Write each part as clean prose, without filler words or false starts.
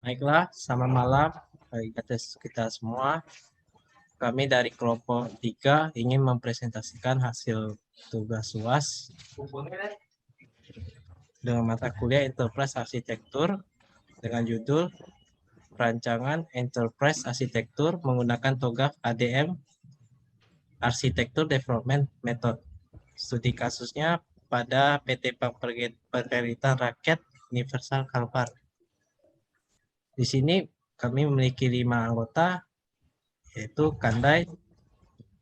Baiklah, selamat malam bagi kita semua. Kami dari kelompok 3 ingin mempresentasikan hasil tugas UAS dengan mata kuliah Enterprise Arsitektur dengan judul Perancangan Enterprise Arsitektur menggunakan TOGAF ADM Arsitektur Development Method. Studi kasusnya pada PT Bank Perkeritan Rakyat Universal Kalbar. Di sini kami memiliki 5 anggota, yaitu Kandai,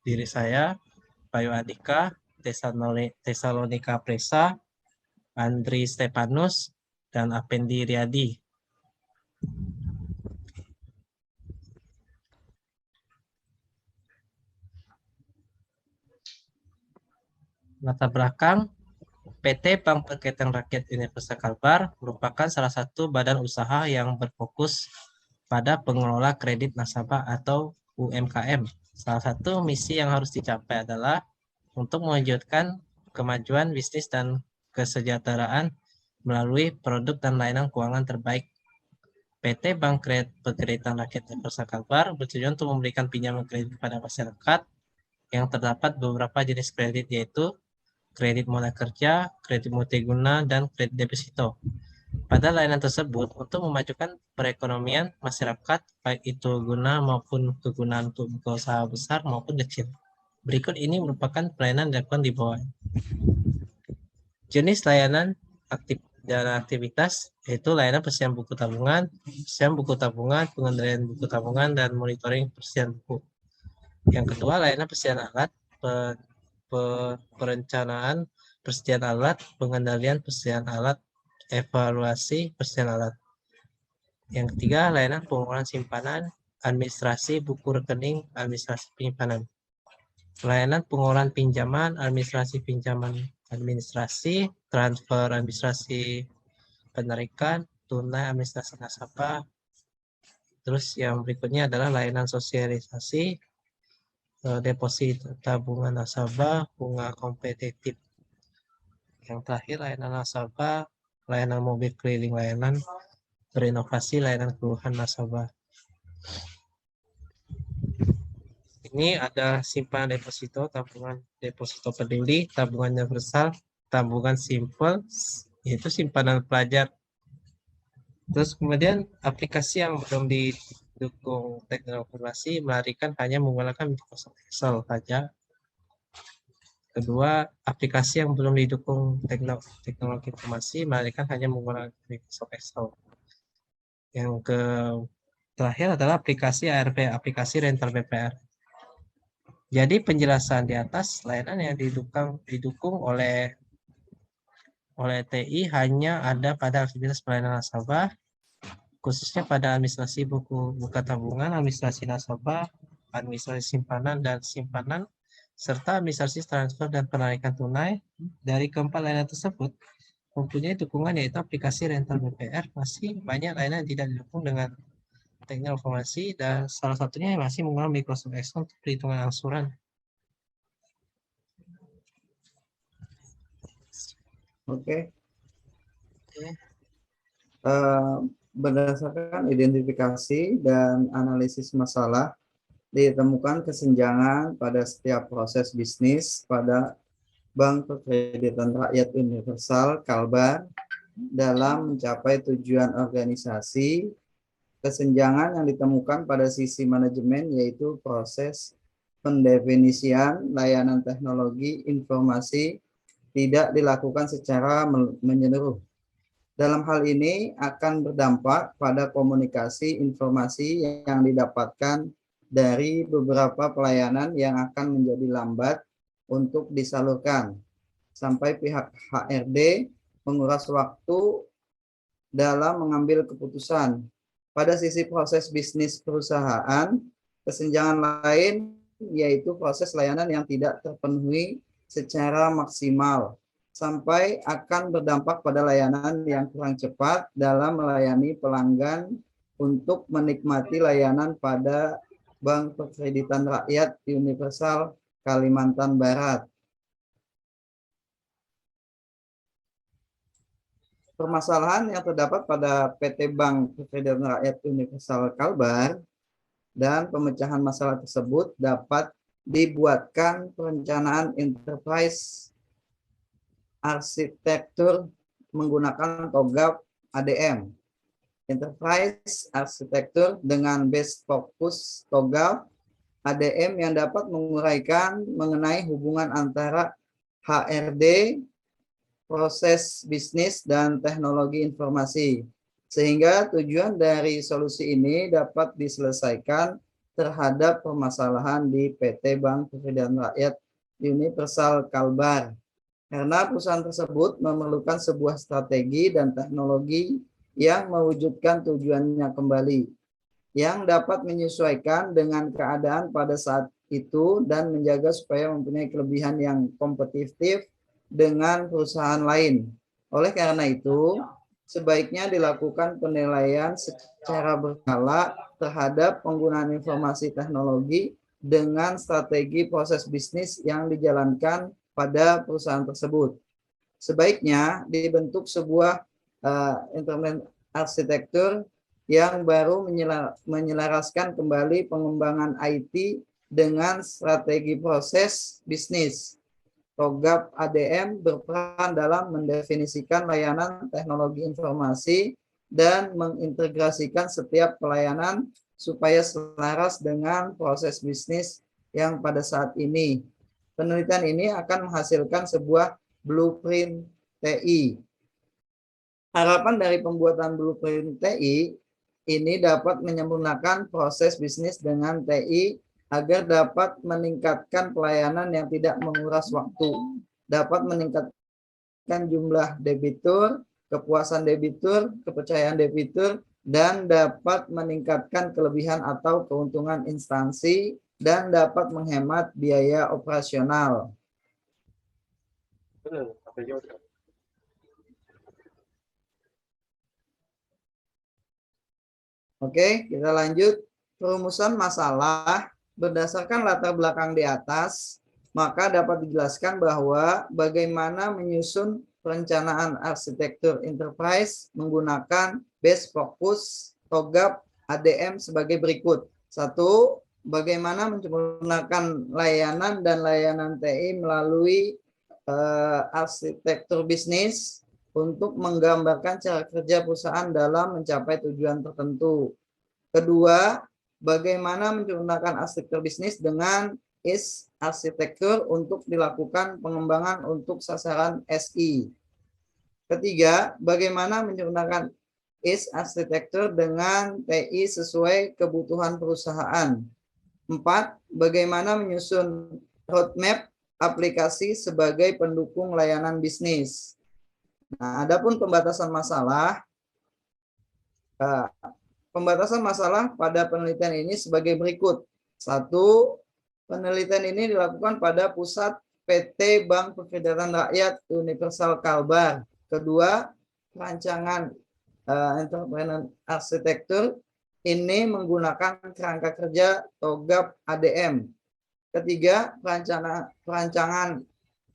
diri saya, Bayu Andika, Tesalonika Presa, Andri Stepanus, dan Apendi Riyadi. Latar belakang, PT Bank Perkeritan Rakyat Universal Kalbar merupakan salah satu badan usaha yang berfokus pada pengelola kredit nasabah atau UMKM. Salah satu misi yang harus dicapai adalah untuk mewujudkan kemajuan bisnis dan kesejahteraan melalui produk dan layanan keuangan terbaik. PT Bank Perkeritan Rakyat Universal Kalbar bertujuan untuk memberikan pinjaman kredit kepada masyarakat yang terdapat beberapa jenis kredit, yaitu kredit modal kerja, kredit multiguna, dan kredit deposito. Pada layanan tersebut, untuk memajukan perekonomian masyarakat, baik itu guna maupun kegunaan untuk usaha besar maupun kecil. Berikut ini merupakan pelayanan yang dilakukan di bawah. Jenis layanan dan aktivitas yaitu layanan persediaan buku tabungan, pengendalian buku tabungan, dan monitoring persediaan buku. Yang kedua, layanan persediaan alat, perencanaan persediaan alat, pengendalian persediaan alat, evaluasi persediaan alat. Yang ketiga, layanan pengelolaan simpanan, administrasi buku rekening, administrasi penyimpanan. Layanan pengelolaan pinjaman, administrasi pinjaman, administrasi transfer, administrasi penarikan, tunai, administrasi nasabah. Terus yang berikutnya adalah layanan sosialisasi, deposito tabungan nasabah, bunga kompetitif. Yang terakhir layanan nasabah, layanan mobil keliling, layanan berinovasi, layanan keluhan nasabah. Ini ada simpanan deposito, tabungan deposito peduli, tabungan universal, tabungan simple, yaitu simpanan pelajar. Terus kemudian aplikasi yang belum didukung teknologi informasi melarikan hanya menggunakan Microsoft Excel saja. Kedua, aplikasi yang belum didukung teknologi informasi melarikan hanya menggunakan Microsoft Excel. Yang terakhir adalah aplikasi ARP, aplikasi rental BPR. Jadi penjelasan di atas layanan yang didukung oleh TI hanya ada pada aktivitas pelayanan nasabah, khususnya pada administrasi buka tabungan, administrasi nasabah, administrasi simpanan dan simpanan, serta administrasi transfer dan penarikan tunai. Dari keempat layanan tersebut mempunyai dukungan, yaitu aplikasi rental BPR. Masih banyak layanan yang tidak didukung dengan teknologi informasi, dan salah satunya masih menggunakan Microsoft Excel untuk perhitungan angsuran. Oke. Berdasarkan identifikasi dan analisis masalah, ditemukan kesenjangan pada setiap proses bisnis pada Bank Perkreditan Rakyat Universal Kalbar dalam mencapai tujuan organisasi. Kesenjangan yang ditemukan pada sisi manajemen, yaitu proses pendefinisian layanan teknologi informasi tidak dilakukan secara menyeluruh. Dalam hal ini akan berdampak pada komunikasi informasi yang didapatkan dari beberapa pelayanan yang akan menjadi lambat untuk disalurkan, sampai pihak HRD menguras waktu dalam mengambil keputusan. Pada sisi proses bisnis perusahaan, kesenjangan lain yaitu proses layanan yang tidak terpenuhi secara maksimal, sampai akan berdampak pada layanan yang kurang cepat dalam melayani pelanggan untuk menikmati layanan pada Bank Perkreditan Rakyat Universal Kalimantan Barat. permasalahan yang terdapat pada PT Bank Pegadaian Rakyat Universal Kalbar dan pemecahan masalah tersebut dapat dibuatkan perencanaan enterprise arsitektur menggunakan TOGAF ADM. Enterprise arsitektur dengan base fokus TOGAF ADM yang dapat menguraikan mengenai hubungan antara HRD, proses bisnis, dan teknologi informasi. Sehingga tujuan dari solusi ini dapat diselesaikan terhadap permasalahan di PT Bank Pegadaian Rakyat Universal Kalbar. Karena perusahaan tersebut memerlukan sebuah strategi dan teknologi yang mewujudkan tujuannya kembali, yang dapat menyesuaikan dengan keadaan pada saat itu dan menjaga supaya mempunyai kelebihan yang kompetitif dengan perusahaan lain. Oleh karena itu, sebaiknya dilakukan penilaian secara berkala terhadap penggunaan informasi teknologi dengan strategi proses bisnis yang dijalankan pada perusahaan tersebut. Sebaiknya dibentuk sebuah internet arsitektur yang baru menyelaraskan kembali pengembangan IT dengan strategi proses bisnis. TOGAF ADM berperan dalam mendefinisikan layanan teknologi informasi dan mengintegrasikan setiap pelayanan supaya selaras dengan proses bisnis yang pada saat ini. Penelitian ini akan menghasilkan sebuah blueprint TI. Harapan dari pembuatan blueprint TI ini dapat menyempurnakan proses bisnis dengan TI agar dapat meningkatkan pelayanan yang tidak menguras waktu, dapat meningkatkan jumlah debitur, kepuasan debitur, kepercayaan debitur, dan dapat meningkatkan kelebihan atau keuntungan instansi dan dapat menghemat biaya operasional. Oke, kita lanjut. Perumusan masalah berdasarkan latar belakang di atas, maka dapat dijelaskan bahwa bagaimana menyusun perencanaan arsitektur enterprise menggunakan base fokus TOGAF ADM sebagai berikut. 1. Bagaimana menyempurnakan layanan dan layanan TI melalui arsitektur bisnis untuk menggambarkan cara kerja perusahaan dalam mencapai tujuan tertentu. Kedua, bagaimana menyempurnakan arsitektur bisnis dengan IS arsitektur untuk dilakukan pengembangan untuk sasaran SI. Ketiga, bagaimana menyempurnakan IS arsitektur dengan TI sesuai kebutuhan perusahaan. 4. Bagaimana menyusun roadmap aplikasi sebagai pendukung layanan bisnis. Nah, adapun pembatasan masalah, pada penelitian ini sebagai berikut. 1. Penelitian ini dilakukan pada pusat PT Bank Pegadaian Rakyat Universal Kalbar. Kedua, perancangan entrepreneur arsitektur ini menggunakan kerangka kerja TOGAF ADM. Ketiga, perancangan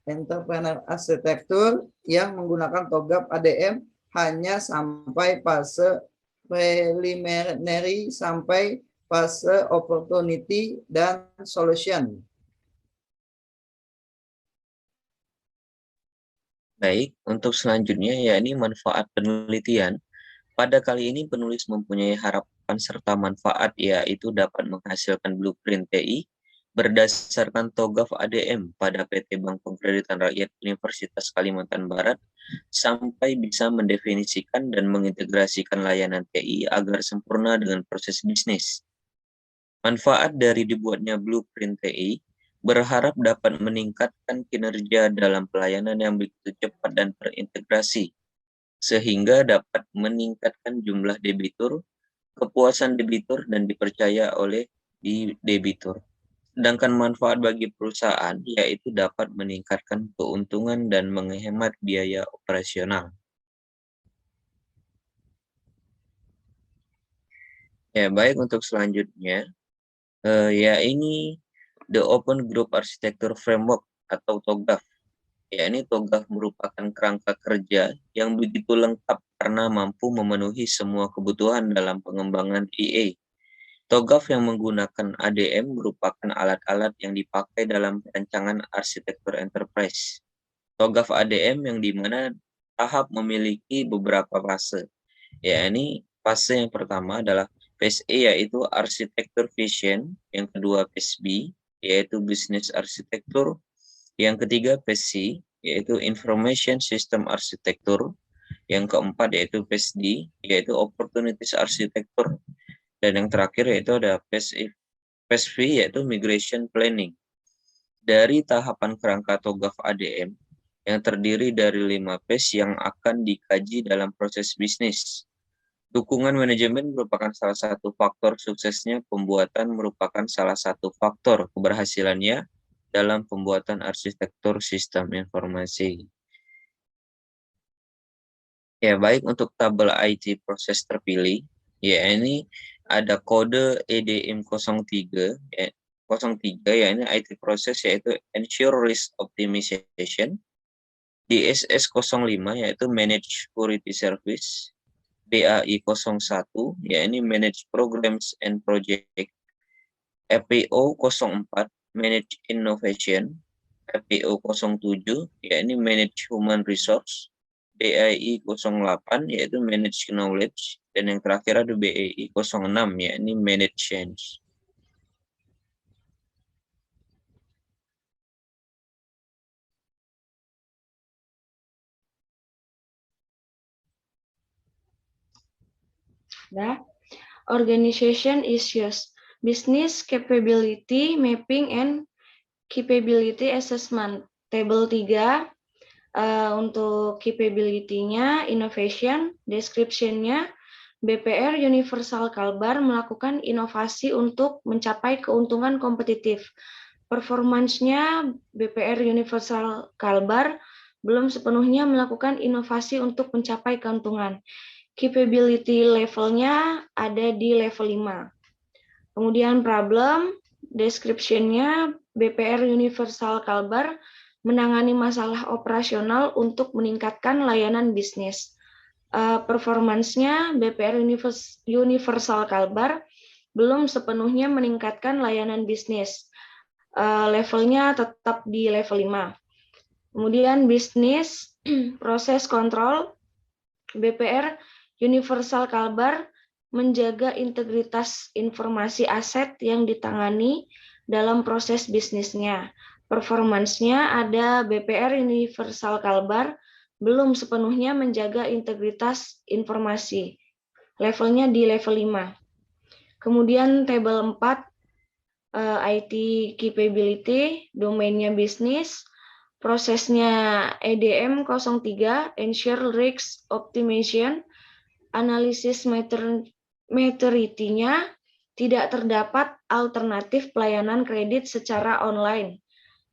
entrepreneur arsitektur yang menggunakan TOGAF ADM hanya sampai fase preliminary sampai fase opportunity dan solution. Baik, untuk selanjutnya yakni manfaat penelitian. Pada kali ini penulis mempunyai harapan serta manfaat, yaitu dapat menghasilkan blueprint TI berdasarkan TOGAF ADM pada PT Bank Pegadaian Rakyat Universitas Kalimantan Barat sampai bisa mendefinisikan dan mengintegrasikan layanan TI agar sempurna dengan proses bisnis. Manfaat dari dibuatnya blueprint TI berharap dapat meningkatkan kinerja dalam pelayanan yang begitu cepat dan terintegrasi, sehingga dapat meningkatkan jumlah debitur, kepuasan debitur, dan dipercaya oleh debitur. Sedangkan manfaat bagi perusahaan yaitu dapat meningkatkan keuntungan dan menghemat biaya operasional. Ya, baik, untuk selanjutnya, ini The Open Group Architecture Framework atau TOGAF. yakni TOGAF merupakan kerangka kerja yang begitu lengkap karena mampu memenuhi semua kebutuhan dalam pengembangan EA. TOGAF yang menggunakan ADM merupakan alat-alat yang dipakai dalam perancangan arsitektur enterprise. TOGAF ADM yang dimana tahap memiliki beberapa fase, yakni fase yang pertama adalah phase A yaitu arsitektur vision, yang kedua phase B yaitu business arsitektur, yang ketiga phase C yaitu information system arsitektur, yang keempat yaitu phase D yaitu opportunities arsitektur, dan yang terakhir yaitu ada phase V yaitu migration planning. Dari tahapan kerangka TOGAF ADM yang terdiri dari 5 phase yang akan dikaji dalam proses bisnis. Dukungan manajemen merupakan salah satu faktor suksesnya pembuatan, merupakan salah satu faktor keberhasilannya dalam pembuatan arsitektur sistem informasi. Ya, baik untuk tabel IT proses terpilih, ya ini ada kode EDM 03, ya ini IT proses yaitu Ensure Risk Optimization, DSS 05 yaitu Manage Security Service, BAI 01 yakni Manage Programs and Project, FPO 04 Manage Innovation, FPO 07 yakni Manage Human Resource, BAI 08 yaitu Manage Knowledge, dan yang terakhir ada BAI 06 yakni Manage Change. Organization issues, business capability mapping and capability assessment. Table 3 untuk capability-nya, innovation, description-nya, BPR Universal Kalbar melakukan inovasi untuk mencapai keuntungan kompetitif. Performance-nya, BPR Universal Kalbar belum sepenuhnya melakukan inovasi untuk mencapai keuntungan. Capability level-nya ada di level 5. Kemudian problem, description-nya BPR Universal Kalbar menangani masalah operasional untuk meningkatkan layanan bisnis. Performance-nya BPR Universal Kalbar belum sepenuhnya meningkatkan layanan bisnis. Levelnya tetap di level 5. Kemudian bisnis, proses kontrol, BPR Universal Kalbar menjaga integritas informasi aset yang ditangani dalam proses bisnisnya. Performance-nya ada BPR Universal Kalbar belum sepenuhnya menjaga integritas informasi. Levelnya di level 5. Kemudian table 4, IT capability, domainnya bisnis, prosesnya EDM 03, Ensure Risk Optimization, analisis maturity-nya tidak terdapat alternatif pelayanan kredit secara online.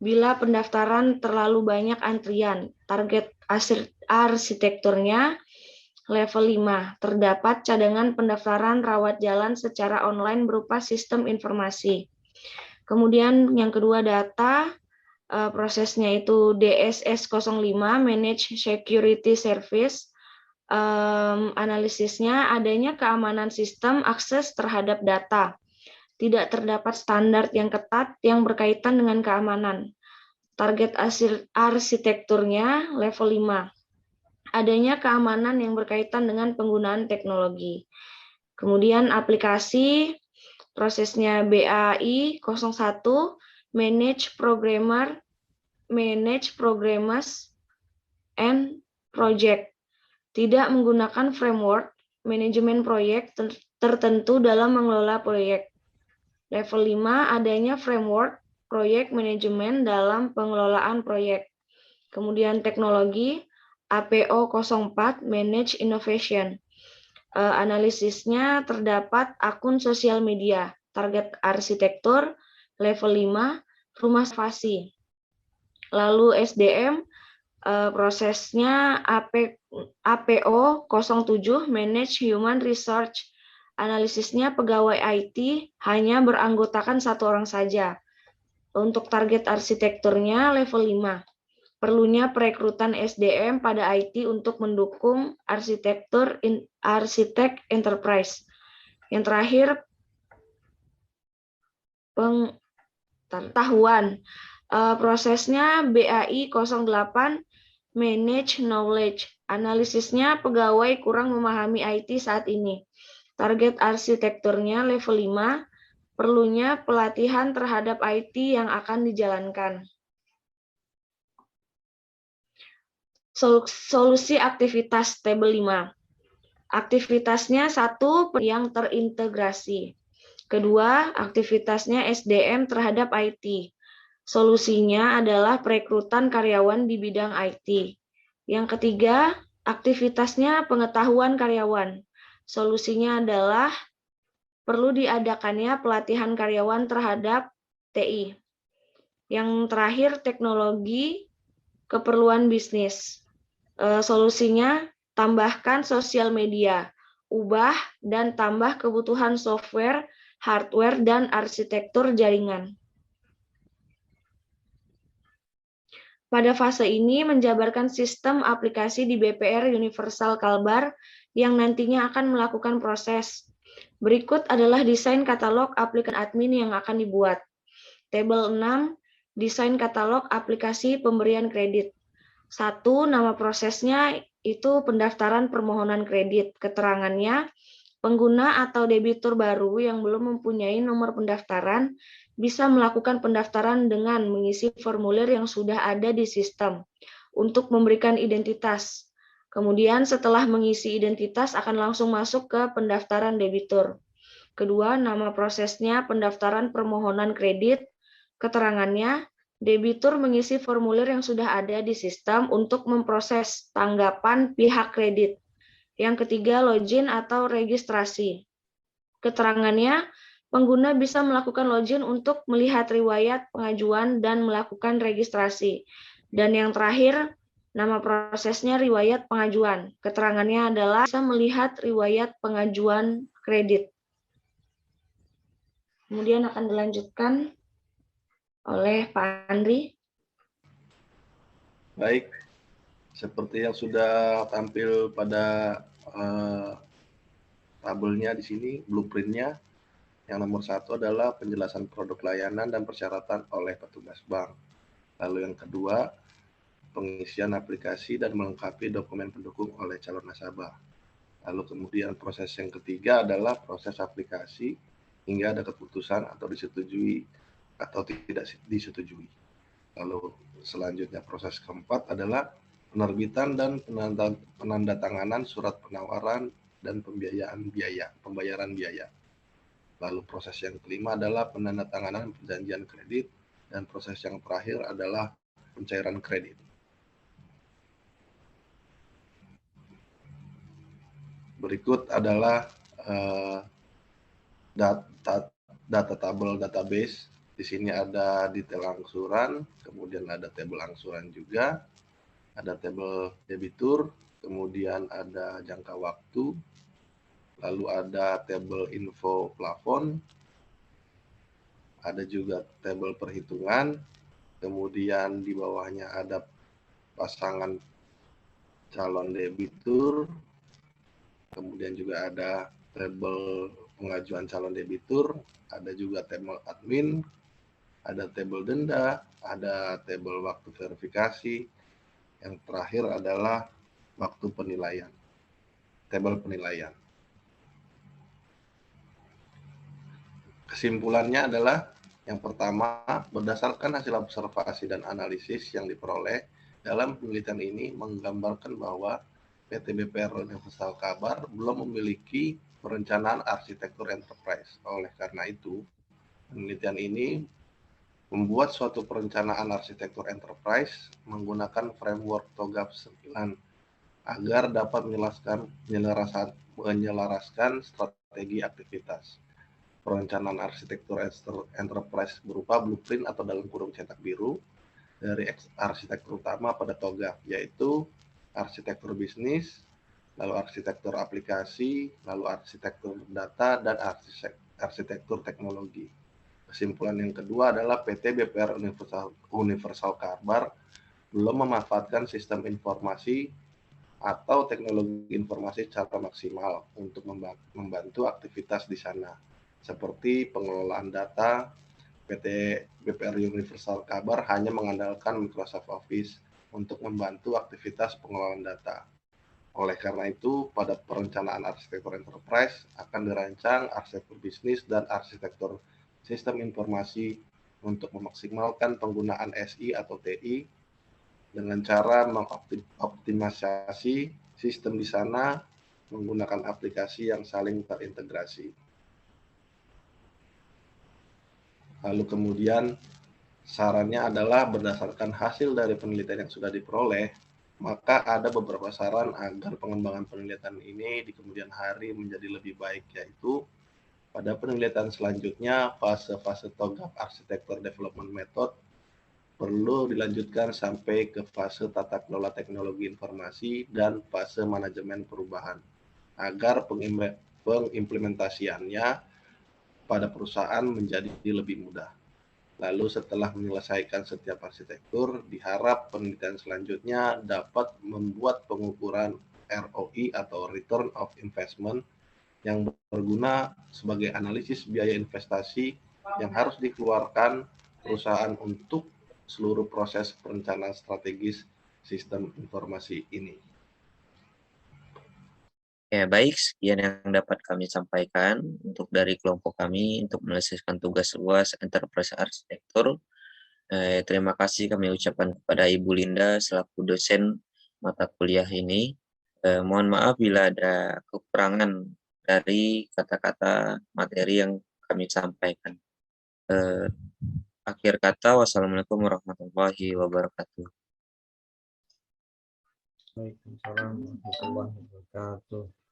Bila pendaftaran terlalu banyak antrian, target arsitekturnya level 5. Terdapat cadangan pendaftaran rawat jalan secara online berupa sistem informasi. Kemudian yang kedua data, prosesnya itu DSS 05, Manage Security Service. Analisisnya adanya keamanan sistem akses terhadap data. Tidak terdapat standar yang ketat yang berkaitan dengan keamanan. Target arsitekturnya level 5. Adanya keamanan yang berkaitan dengan penggunaan teknologi. Kemudian aplikasi, prosesnya BAI 01, Manage Programmers and Project. Tidak menggunakan framework manajemen proyek tertentu dalam mengelola proyek. Level 5 adanya framework proyek manajemen dalam pengelolaan proyek. Kemudian teknologi APO 04 Manage Innovation. Analisisnya terdapat akun sosial media. Target arsitektur level 5 rumah inovasi. Lalu SDM prosesnya APO 07 Manage Human Resource. Analisisnya pegawai IT hanya beranggotakan 1 orang saja. Untuk target arsitekturnya level 5. perlunya perekrutan SDM pada IT untuk mendukung arsitek enterprise. Yang terakhir, pengetahuan. Prosesnya BAI 08, manage knowledge. Analisisnya pegawai kurang memahami IT saat ini. Target arsitekturnya level 5, perlunya pelatihan terhadap IT yang akan dijalankan. Solusi aktivitas tabel 5. Aktivitasnya 1, yang terintegrasi. Kedua, aktivitasnya SDM terhadap IT. Solusinya adalah perekrutan karyawan di bidang IT. Yang ketiga, aktivitasnya pengetahuan karyawan. Solusinya adalah perlu diadakannya pelatihan karyawan terhadap TI. Yang terakhir, teknologi keperluan bisnis. Solusinya tambahkan sosial media, ubah dan tambah kebutuhan software, hardware, dan arsitektur jaringan. Pada fase ini menjabarkan sistem aplikasi di BPR Universal Kalbar yang nantinya akan melakukan proses. Berikut adalah desain katalog aplikasi admin yang akan dibuat. Tabel 6, desain katalog aplikasi pemberian kredit. 1, nama prosesnya itu pendaftaran permohonan kredit. Keterangannya, pengguna atau debitur baru yang belum mempunyai nomor pendaftaran bisa melakukan pendaftaran dengan mengisi formulir yang sudah ada di sistem untuk memberikan identitas. Kemudian setelah mengisi identitas akan langsung masuk ke pendaftaran debitur. Kedua, nama prosesnya pendaftaran permohonan kredit. Keterangannya, debitur mengisi formulir yang sudah ada di sistem untuk memproses tanggapan pihak kredit. Yang ketiga, login atau registrasi. Keterangannya, pengguna bisa melakukan login untuk melihat riwayat pengajuan dan melakukan registrasi. Dan yang terakhir, nama prosesnya riwayat pengajuan. Keterangannya adalah bisa melihat riwayat pengajuan kredit. Kemudian akan dilanjutkan oleh Pak Andri. Baik, seperti yang sudah tampil pada tabelnya di sini, blueprintnya, yang nomor 1 adalah penjelasan produk layanan dan persyaratan oleh petugas bank. Lalu yang kedua, pengisian aplikasi dan melengkapi dokumen pendukung oleh calon nasabah. Lalu kemudian proses yang ketiga adalah proses aplikasi hingga ada keputusan atau disetujui atau tidak disetujui. Lalu selanjutnya proses keempat adalah penerbitan dan penandatanganan surat penawaran dan pembayaran biaya. Lalu proses yang kelima adalah penandatanganan perjanjian kredit dan proses yang terakhir adalah pencairan kredit. Berikut adalah data tabel database. Di sini ada detail angsuran, kemudian ada tabel angsuran juga, ada tabel debitur, kemudian ada jangka waktu, lalu ada tabel info plafon, ada juga tabel perhitungan, kemudian di bawahnya ada pasangan calon debitur, kemudian juga ada tabel pengajuan calon debitur, ada juga tabel admin, ada tabel denda, ada tabel waktu verifikasi, yang terakhir adalah waktu penilaian, tabel penilaian. Kesimpulannya adalah yang pertama, berdasarkan hasil observasi dan analisis yang diperoleh dalam penelitian ini menggambarkan bahwa PT BPR Universal Kalbar belum memiliki perencanaan arsitektur enterprise. Oleh karena itu, penelitian ini membuat suatu perencanaan arsitektur enterprise menggunakan framework TOGAF 9 agar dapat menyelaraskan strategi aktivitas. Perencanaan arsitektur enterprise berupa blueprint atau dalam kurung cetak biru dari arsitektur utama pada TOGAF, yaitu arsitektur bisnis, lalu arsitektur aplikasi, lalu arsitektur data, dan arsitektur teknologi. Kesimpulan yang kedua adalah PT BPR Universal Kalbar belum memanfaatkan sistem informasi atau teknologi informasi secara maksimal untuk membantu aktivitas di sana, seperti pengelolaan data. PT BPR Universal Kalbar hanya mengandalkan Microsoft Office untuk membantu aktivitas pengelolaan data. Oleh karena itu, pada perencanaan arsitektur enterprise akan dirancang arsitektur bisnis dan arsitektur sistem informasi untuk memaksimalkan penggunaan SI atau TI dengan cara mengoptimalisasi sistem di sana menggunakan aplikasi yang saling terintegrasi. Lalu kemudian sarannya adalah berdasarkan hasil dari penelitian yang sudah diperoleh, maka ada beberapa saran agar pengembangan penelitian ini di kemudian hari menjadi lebih baik, yaitu pada penelitian selanjutnya fase-fase TOGAP Architecture Development Method perlu dilanjutkan sampai ke fase tata kelola teknologi informasi dan fase manajemen perubahan agar pengimplementasiannya pada perusahaan menjadi lebih mudah. Lalu setelah menyelesaikan setiap arsitektur, diharap penelitian selanjutnya dapat membuat pengukuran ROI atau Return of Investment yang berguna sebagai analisis biaya investasi yang harus dikeluarkan perusahaan untuk seluruh proses perencanaan strategis sistem informasi ini. Ya, baik, sekian yang dapat kami sampaikan untuk dari kelompok kami untuk menyelesaikan tugas UAS Enterprise Arsitektur. Terima kasih kami ucapkan kepada Ibu Linda selaku dosen mata kuliah ini. Mohon maaf bila ada kekurangan dari kata-kata materi yang kami sampaikan. Akhir kata, wassalamualaikum warahmatullahi wabarakatuh. Waalaikumsalam warahmatullahi wabarakatuh.